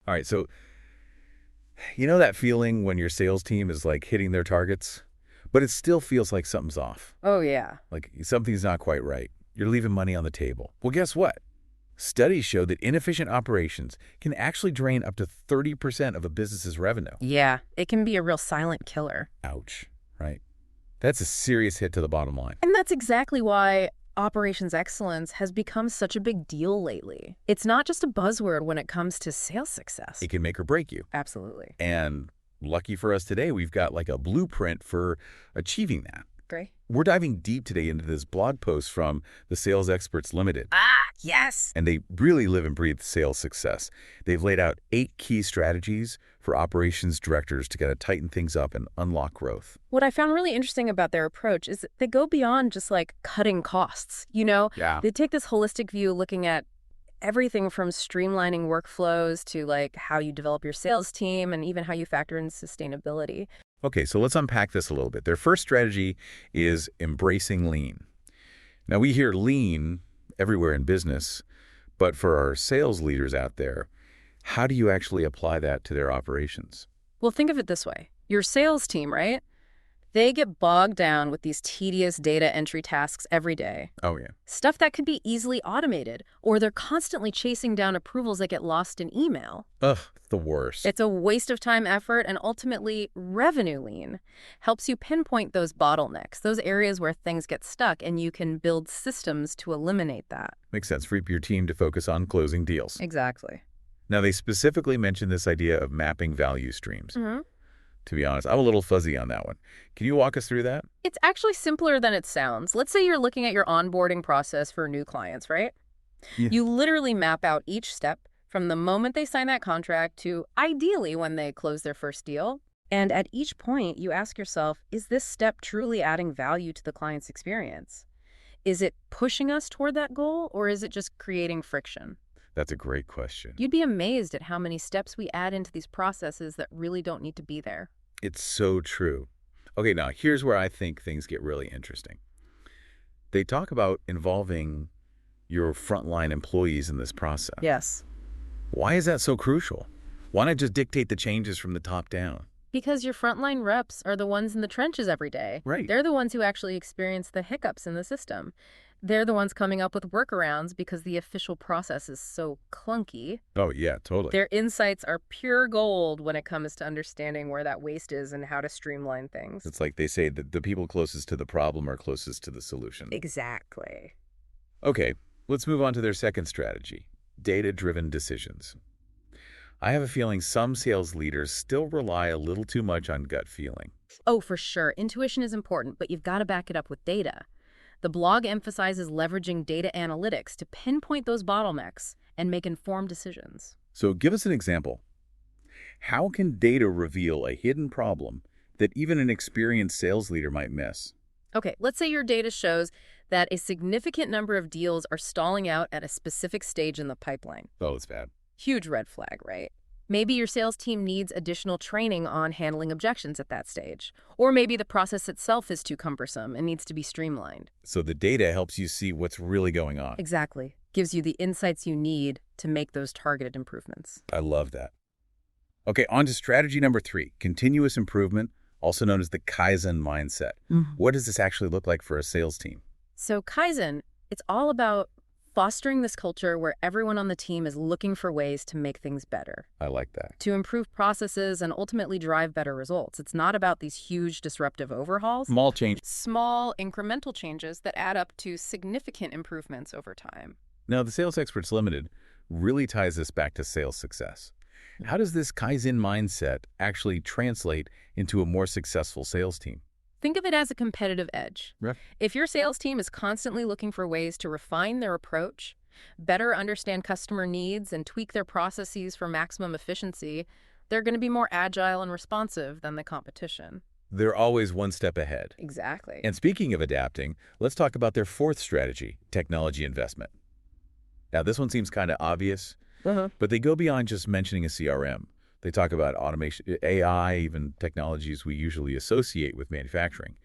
All right, so you know that feeling when your sales team is like hitting their targets, but it still feels like something's off, Oh, yeah. like something's not quite right. You're leaving money on the table. Well, guess what? Studies show that inefficient operations can actually drain up to 30% of a business's revenue. Yeah, it can be a real silent killer. Ouch, right? That's a serious hit to the bottom line. And that's exactly why operations excellence has become such a big deal lately. It's not just a buzzword when it comes to sales success. It can make or break you. Absolutely. And lucky for us today, we've got like a blueprint for achieving that. Great. We're diving deep today into this blog post from the Sales Experts Ltd. Yes. And they really live and breathe sales success. They've laid out 8 key strategies for operations directors to kind of tighten things up and unlock growth. What I found really interesting about their approach is that they go beyond just like cutting costs. Yeah. They take this holistic view looking at everything from streamlining workflows to like how you develop your sales team and even how you factor in sustainability. Okay, so let's unpack this a little bit. Their first strategy is embracing lean. Now, we hear lean everywhere in business, but for our sales leaders out there, how do you actually apply that to their operations? Well, think of it this way. Your sales team, right? They get bogged down with these tedious data entry tasks every day. Oh, yeah. Stuff that could be easily automated, or they're constantly chasing down approvals that get lost in email. Ugh, the worst. It's a waste of time, effort, and ultimately revenue lean. Helps you pinpoint those bottlenecks, those areas where things get stuck, and you can build systems to eliminate that. Makes sense. Free up your team to focus on closing deals. Exactly. Now, they specifically mentioned this idea of mapping value streams. To be honest, I'm a little fuzzy on that one. Can you walk us through that? It's actually simpler than it sounds. Let's say you're looking at your onboarding process for new clients, right? Yeah. You literally map out each step from the moment they sign that contract to ideally when they close their first deal. And at each point, you ask yourself, is this step truly adding value to the client's experience? Is it pushing us toward that goal, or is it just creating friction? That's a great question. You'd be amazed at how many steps we add into these processes that really don't need to be there. It's so true. Okay, now here's where I think things get really interesting. They talk about involving your frontline employees in this process. Yes. Why is that so crucial? Why not just dictate the changes from the top down? Because your frontline reps are the ones in the trenches every day. Right. They're the ones who actually experience the hiccups in the system. They're the ones coming up with workarounds because the official process is so clunky. Oh, yeah, totally. Their insights are pure gold when it comes to understanding where that waste is and how to streamline things. It's like they say that the people closest to the problem are closest to the solution. Exactly. Okay, let's move on to their second strategy, data-driven decisions. I have a feeling some sales leaders still rely a little too much on gut feeling. Oh, for sure. Intuition is important, but you've got to back it up with data. The blog emphasizes leveraging data analytics to pinpoint those bottlenecks and make informed decisions. So give us an example. How can data reveal a hidden problem that even an experienced sales leader might miss? Okay, let's say your data shows that a significant number of deals are stalling out at a specific stage in the pipeline. Oh, it's bad. Huge red flag, right? Maybe your sales team needs additional training on handling objections at that stage. Or maybe the process itself is too cumbersome and needs to be streamlined. So the data helps you see what's really going on. Exactly. Gives you the insights you need to make those targeted improvements. I love that. Okay, on to strategy number 3, continuous improvement, also known as the Kaizen mindset. What does this actually look like for a sales team? So Kaizen, it's all about fostering this culture where everyone on the team is looking for ways to make things better, I like that. to improve processes and ultimately drive better results. It's not about these huge disruptive overhauls. Small change. Small incremental changes that add up to significant improvements over time. Now, the Sales Experts Ltd. really ties this back to sales success. How does this Kaizen mindset actually translate into a more successful sales team? Think of it as a competitive edge. Right. If your sales team is constantly looking for ways to refine their approach, better understand customer needs, and tweak their processes for maximum efficiency, they're going to be more agile and responsive than the competition. They're always one step ahead. Exactly. And speaking of adapting, let's talk about their fourth strategy, technology investment. Now, this one seems kind of obvious, but they go beyond just mentioning a CRM. They talk about automation, AI, even technologies we usually associate with manufacturing.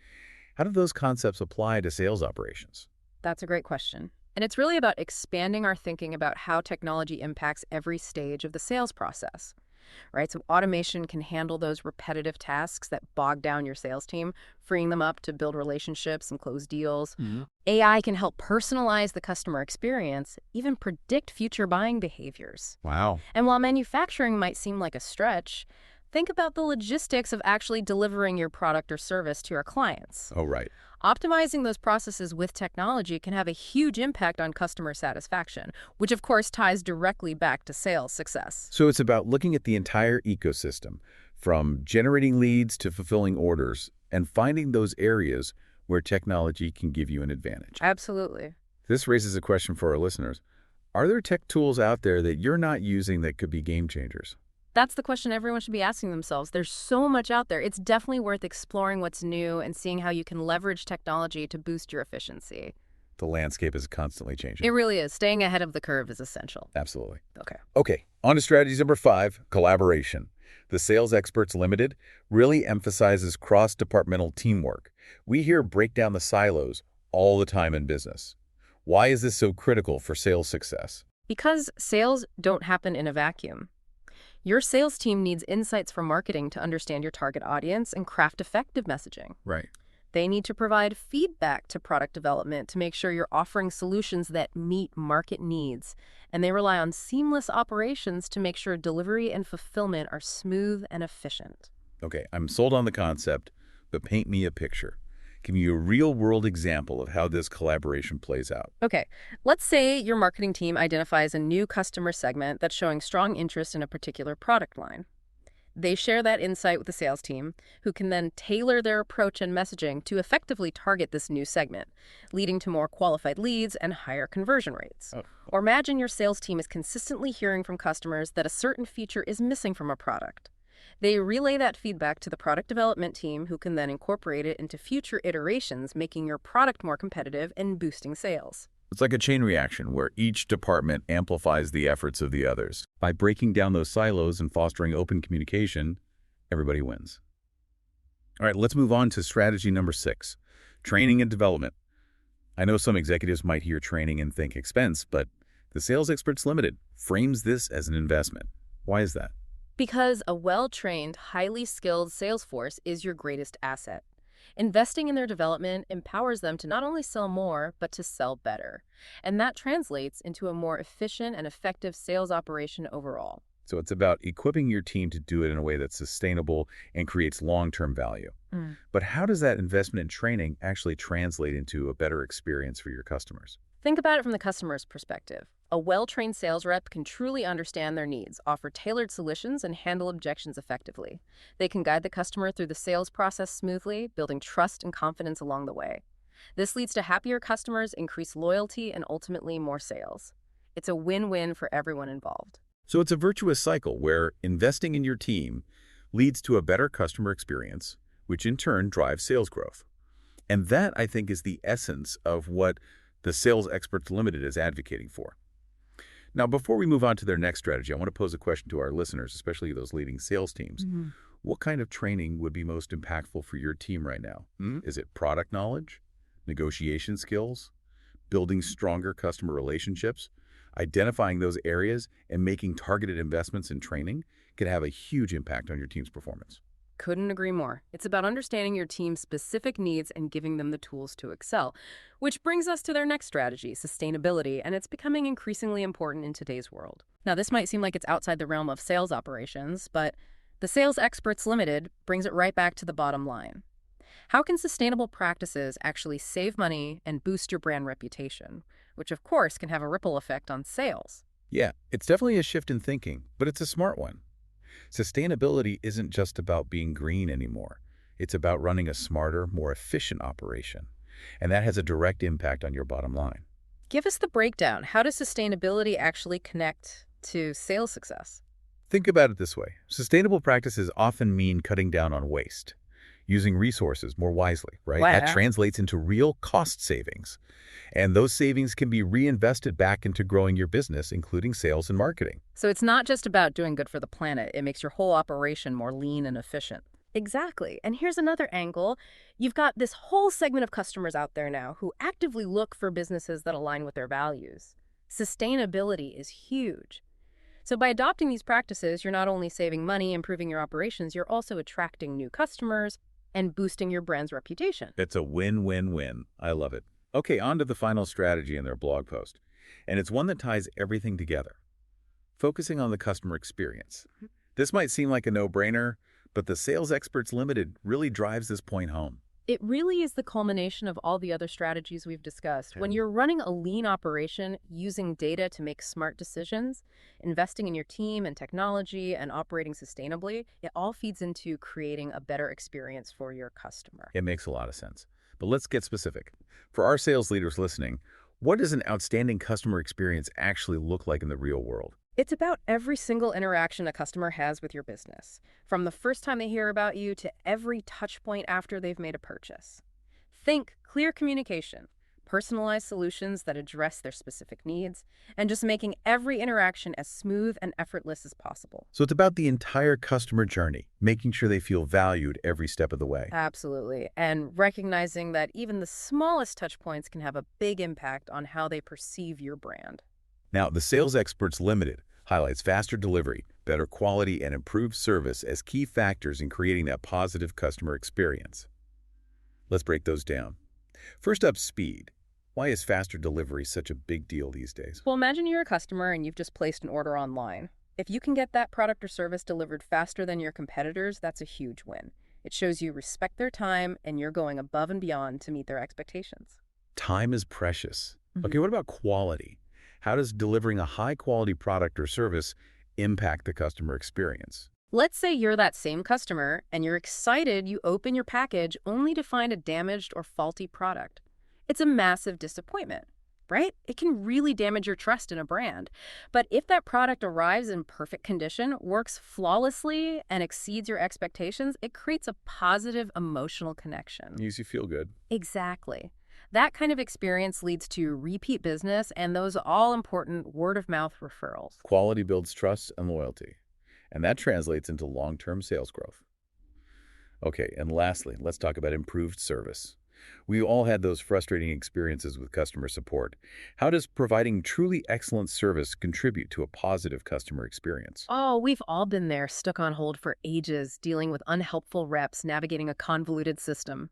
How do those concepts apply to sales operations? That's a great question. And it's really about expanding our thinking about how technology impacts every stage of the sales process, right? So automation can handle those repetitive tasks that bog down your sales team, freeing them up to build relationships and close deals. Mhm. AI can help personalize the customer experience, even predict future buying behaviors. Wow. And while manufacturing might seem like a stretch, think about the logistics of actually delivering your product or service to your clients. Oh, right. Optimizing those processes with technology can have a huge impact on customer satisfaction, which of course ties directly back to sales success. So it's about looking at the entire ecosystem, from generating leads to fulfilling orders, and finding those areas where technology can give you an advantage. Absolutely. This raises a question for our listeners. Are there tech tools out there that you're not using that could be game changers? That's the question everyone should be asking themselves. There's so much out there. It's definitely worth exploring what's new and seeing how you can leverage technology to boost your efficiency. The landscape is constantly changing. It really is. Staying ahead of the curve is essential. Absolutely. Okay. Okay, on to strategy number 5, collaboration. The Sales Experts Ltd. really emphasizes cross-departmental teamwork. We hear break down the silos all the time in business. Why is this so critical for sales success? Because sales don't happen in a vacuum. Your sales team needs insights from marketing to understand your target audience and craft effective messaging. Right. They need to provide feedback to product development to make sure you're offering solutions that meet market needs. And they rely on seamless operations to make sure delivery and fulfillment are smooth and efficient. Okay, I'm sold on the concept, but paint me a picture. Give me a real-world example of how this collaboration plays out. Okay, let's say your marketing team identifies a new customer segment that's showing strong interest in a particular product line. They share that insight with the sales team, who can then tailor their approach and messaging to effectively target this new segment, leading to more qualified leads and higher conversion rates. Oh. Or imagine your sales team is consistently hearing from customers that a certain feature is missing from a product. They relay that feedback to the product development team, who can then incorporate it into future iterations, making your product more competitive and boosting sales. It's like a chain reaction where each department amplifies the efforts of the others. By breaking down those silos and fostering open communication, everybody wins. All right, let's move on to strategy number 6, training and development. I know some executives might hear training and think expense, but the Sales Experts Ltd. frames this as an investment. Why is that? Because a well-trained, highly skilled sales force is your greatest asset. Investing in their development empowers them to not only sell more, but to sell better. And that translates into a more efficient and effective sales operation overall. So it's about equipping your team to do it in a way that's sustainable and creates long-term value. But how does that investment in training actually translate into a better experience for your customers? Think about it from the customer's perspective. A well-trained sales rep can truly understand their needs, offer tailored solutions, and handle objections effectively. They can guide the customer through the sales process smoothly, building trust and confidence along the way. This leads to happier customers, increased loyalty, and ultimately more sales. It's a win-win for everyone involved. So it's a virtuous cycle where investing in your team leads to a better customer experience, which in turn drives sales growth. And that, I think, is the essence of what the Sales Experts Ltd. Is advocating for. Now, before we move on to their next strategy, I want to pose a question to our listeners, especially those leading sales teams. What kind of training would be most impactful for your team right now? Is it product knowledge, negotiation skills, building stronger customer relationships? Identifying those areas and making targeted investments in training could have a huge impact on your team's performance. Couldn't agree more. It's about understanding your team's specific needs and giving them the tools to excel. Which brings us to their next strategy, sustainability, and it's becoming increasingly important in today's world. Now, this might seem like it's outside the realm of sales operations, but the Sales Experts Ltd. brings it right back to the bottom line. How can sustainable practices actually save money and boost your brand reputation, which of course can have a ripple effect on sales? Yeah, it's definitely a shift in thinking, but it's a smart one. Sustainability isn't just about being green anymore. It's about running a smarter, more efficient operation. And that has a direct impact on your bottom line. Give us the breakdown. How does sustainability actually connect to sales success? Think about it this way. Sustainable practices often mean cutting down on waste, using resources more wisely, right? Wow. That translates into real cost savings. And those savings can be reinvested back into growing your business, including sales and marketing. So it's not just about doing good for the planet. It makes your whole operation more lean and efficient. Exactly. And here's another angle. You've got this whole segment of customers out there now who actively look for businesses that align with their values. Sustainability is huge. So by adopting these practices, you're not only saving money, improving your operations, you're also attracting new customers and boosting your brand's reputation. It's a win-win-win. I love it. Okay, on to the final strategy in their blog post. And it's one that ties everything together, focusing on the customer experience. This might seem like a no-brainer, but the Sales Experts Limited really drives this point home. It really is the culmination of all the other strategies we've discussed. When you're running a lean operation, using data to make smart decisions, investing in your team and technology, and operating sustainably, it all feeds into creating a better experience for your customer. It makes a lot of sense. But let's get specific. For our sales leaders listening, what does an outstanding customer experience actually look like in the real world? It's about every single interaction a customer has with your business, from the first time they hear about you to every touch point after they've made a purchase. Think clear communication, personalized solutions that address their specific needs, and just making every interaction as smooth and effortless as possible. So it's about the entire customer journey, making sure they feel valued every step of the way. Absolutely. And recognizing that even the smallest touch points can have a big impact on how they perceive your brand. Now, the Sales Experts Limited highlights faster delivery, better quality, and improved service as key factors in creating that positive customer experience. Let's break those down. First up, speed. Why is faster delivery such a big deal these days? Well, imagine you're a customer and you've just placed an order online. If you can get that product or service delivered faster than your competitors, that's a huge win. It shows you respect their time and you're going above and beyond to meet their expectations. Time is precious. Okay, what about quality? How does delivering a high-quality product or service impact the customer experience? Let's say you're that same customer and you're excited you open your package only to find a damaged or faulty product. It's a massive disappointment, right? It can really damage your trust in a brand. But if that product arrives in perfect condition, works flawlessly, and exceeds your expectations, it creates a positive emotional connection. Makes you feel good. Exactly. That kind of experience leads to repeat business and those all-important word-of-mouth referrals. Quality builds trust and loyalty, and that translates into long-term sales growth. Okay, and lastly, let's talk about improved service. We all had those frustrating experiences with customer support. How does providing truly excellent service contribute to a positive customer experience? Oh, we've all been there, stuck on hold for ages, dealing with unhelpful reps, navigating a convoluted system.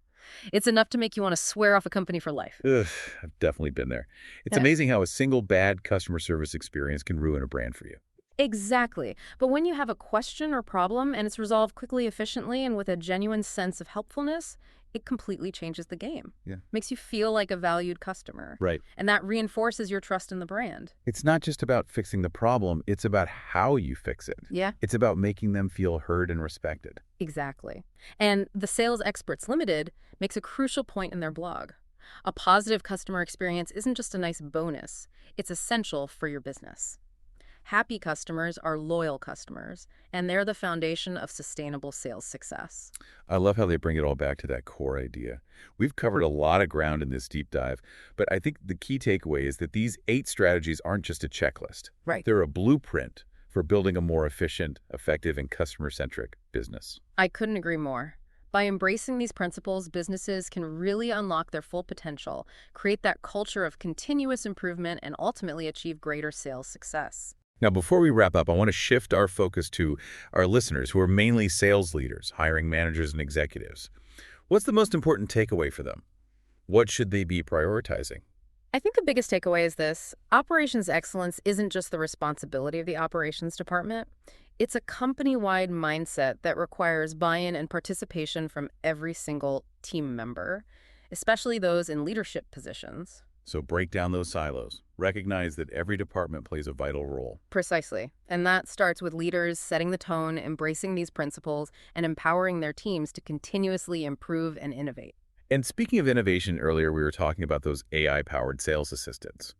It's enough to make you want to swear off a company for life. Ugh, I've definitely been there. It's Yeah. amazing how a single bad customer service experience can ruin a brand for you. Exactly. But when you have a question or problem and it's resolved quickly, efficiently, and with a genuine sense of helpfulness, it completely changes the game. Yeah. Makes you feel like a valued customer. Right. And that reinforces your trust in the brand. It's not just about fixing the problem, it's about how you fix it. Yeah, It's about making them feel heard and respected. exactly. And the Sales Experts Limited makes a crucial point in their blog. A positive customer experience isn't just a nice bonus, it's essential for your business. Happy customers are loyal customers, and they're the foundation of sustainable sales success. I love how they bring it all back to that core idea. We've covered a lot of ground in this deep dive, but I think the key takeaway is that these 8 strategies aren't just a checklist. Right. They're a blueprint for building a more efficient, effective, and customer-centric business. I couldn't agree more. By embracing these principles, businesses can really unlock their full potential, create that culture of continuous improvement, and ultimately achieve greater sales success. Now, before we wrap up, I want to shift our focus to our listeners who are mainly sales leaders, hiring managers, and executives. What's the most important takeaway for them? What should they be prioritizing? I think the biggest takeaway is this: operations excellence isn't just the responsibility of the operations department. It's a company-wide mindset that requires buy-in and participation from every single team member, especially those in leadership positions. So break down those silos. Recognize that every department plays a vital role. Precisely. And that starts with leaders setting the tone, embracing these principles, and empowering their teams to continuously improve and innovate. And speaking of innovation, earlier we were talking about those AI-powered sales assistants.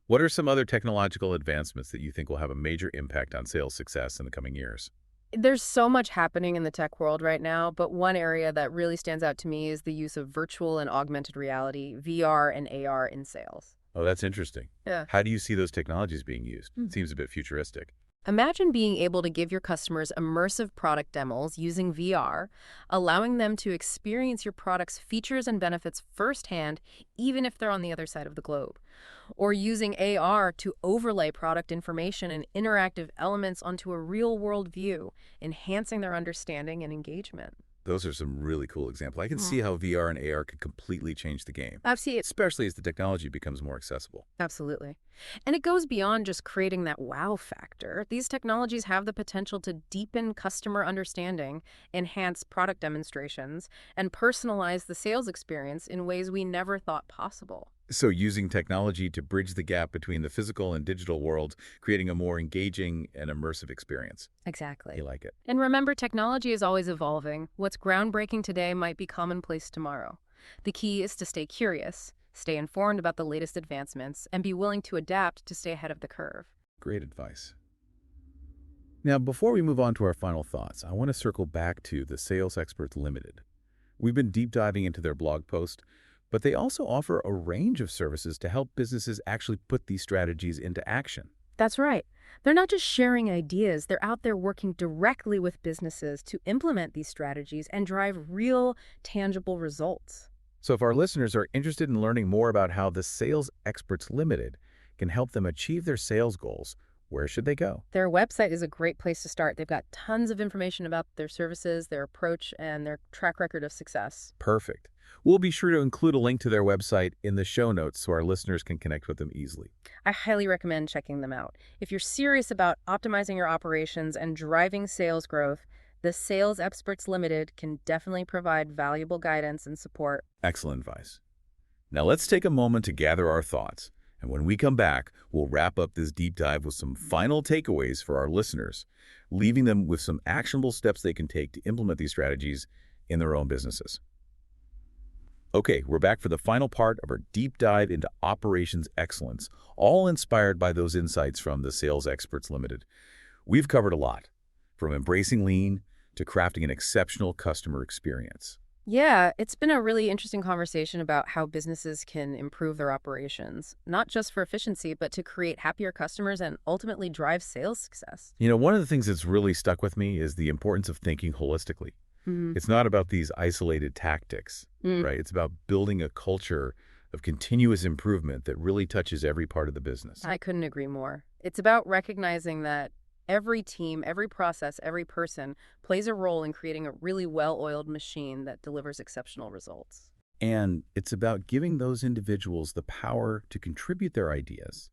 What are some other technological advancements that you think will have a major impact on sales success in the coming years? There's so much happening in the tech world right now, but one area that really stands out to me is the use of virtual and augmented reality, VR and AR in sales. Oh, that's interesting. Yeah. How do you see those technologies being used? Hmm. It seems a bit futuristic. Imagine being able to give your customers immersive product demos using VR, allowing them to experience your product's features and benefits firsthand, even if they're on the other side of the globe. Or using AR to overlay product information and interactive elements onto a real-world view, enhancing their understanding and engagement. Those are some really cool examples. I can see how VR and AR could completely change the game, Absolutely. especially as the technology becomes more accessible. Absolutely. And it goes beyond just creating that wow factor. These technologies have the potential to deepen customer understanding, enhance product demonstrations, and personalize the sales experience in ways we never thought possible. So using technology to bridge the gap between the physical and digital worlds, creating a more engaging and immersive experience. Exactly. You like it. And remember, technology is always evolving. What's groundbreaking today might be commonplace tomorrow. The key is to stay curious, stay informed about the latest advancements, and be willing to adapt to stay ahead of the curve. Great advice. Now, before we move on to our final thoughts, I want to circle back to the Sales Experts Ltd. We've been deep diving into their blog post, but they also offer a range of services to help businesses actually put these strategies into action. That's right. They're not just sharing ideas, they're out there working directly with businesses to implement these strategies and drive real, tangible results. So if our listeners are interested in learning more about how the Sales Experts Ltd. Can help them achieve their sales goals, where should they go? Their website is a great place to start. They've got tons of information about their services, their approach, and their track record of success. Perfect. We'll be sure to include a link to their website in the show notes so our listeners can connect with them easily. I highly recommend checking them out. If you're serious about optimizing your operations and driving sales growth, the Sales Experts Ltd. Can definitely provide valuable guidance and support. Excellent advice. Now let's take a moment to gather our thoughts. And when we come back, we'll wrap up this deep dive with some final takeaways for our listeners, leaving them with some actionable steps they can take to implement these strategies in their own businesses. Okay, we're back for the final part of our deep dive into operations excellence, all inspired by those insights from the Sales Experts Ltd. We've covered a lot, from embracing lean to crafting an exceptional customer experience. Yeah, it's been a really interesting conversation about how businesses can improve their operations, not just for efficiency, but to create happier customers and ultimately drive sales success. You know, one of the things that's really stuck with me is the importance of thinking holistically. It's not about these isolated tactics, right? It's about building a culture of continuous improvement that really touches every part of the business. I couldn't agree more. It's about recognizing that every team, every process, every person plays a role in creating a really well-oiled machine that delivers exceptional results. And it's about giving those individuals the power to contribute their ideas,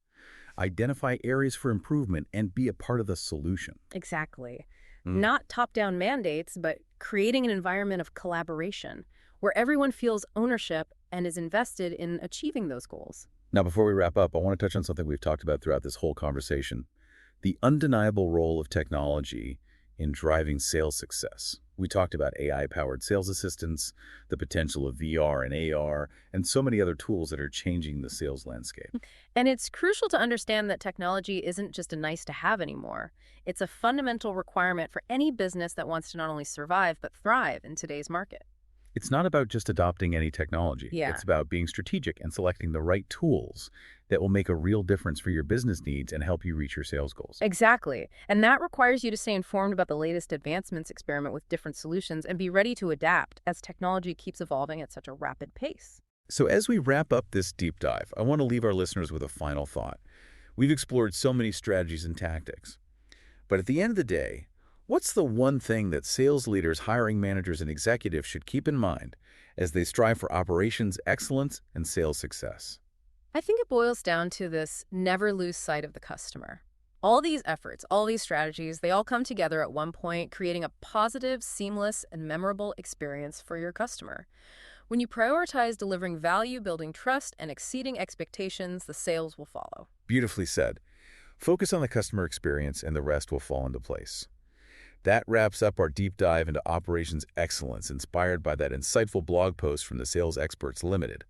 identify areas for improvement, and be a part of the solution. Exactly. Not top-down mandates, but creating an environment of collaboration where everyone feels ownership and is invested in achieving those goals. Now, before we wrap up, I want to touch on something we've talked about throughout this whole conversation, the undeniable role of technology in driving sales success. We talked about AI-powered sales assistants, the potential of VR and AR, and so many other tools that are changing the sales landscape. And it's crucial to understand that technology isn't just a nice-to-have anymore. It's a fundamental requirement for any business that wants to not only survive, but thrive in today's market. It's not about just adopting any technology. Yeah. It's about being strategic and selecting the right tools that will make a real difference for your business needs and help you reach your sales goals. Exactly. And that requires you to stay informed about the latest advancements, experiment with different solutions, and be ready to adapt as technology keeps evolving at such a rapid pace. So as we wrap up this deep dive, I want to leave our listeners with a final thought. We've explored so many strategies and tactics. But at the end of the day, what's the one thing that sales leaders, hiring managers, and executives should keep in mind as they strive for operations excellence and sales success? I think it boils down to this: never lose sight of the customer. All these efforts, all these strategies, they all come together at one point, creating a positive, seamless, and memorable experience for your customer. When you prioritize delivering value, building trust, and exceeding expectations, the sales will follow. Beautifully said. Focus on the customer experience and the rest will fall into place. That wraps up our deep dive into operations excellence, inspired by that insightful blog post from the Sales Experts Ltd.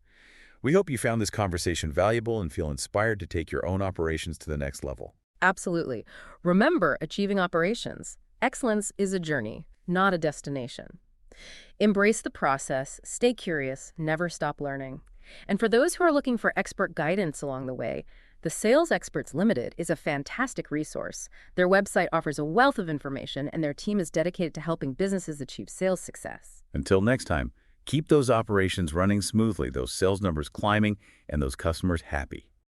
We hope you found this conversation valuable and feel inspired to take your own operations to the next level. Absolutely. Remember, achieving operations excellence is a journey, not a destination. Embrace the process, stay curious, never stop learning. And for those who are looking for expert guidance along the way, The Sales Experts Ltd is a fantastic resource. Their website offers a wealth of information, and their team is dedicated to helping businesses achieve sales success. Until next time, keep those operations running smoothly, those sales numbers climbing, and those customers happy.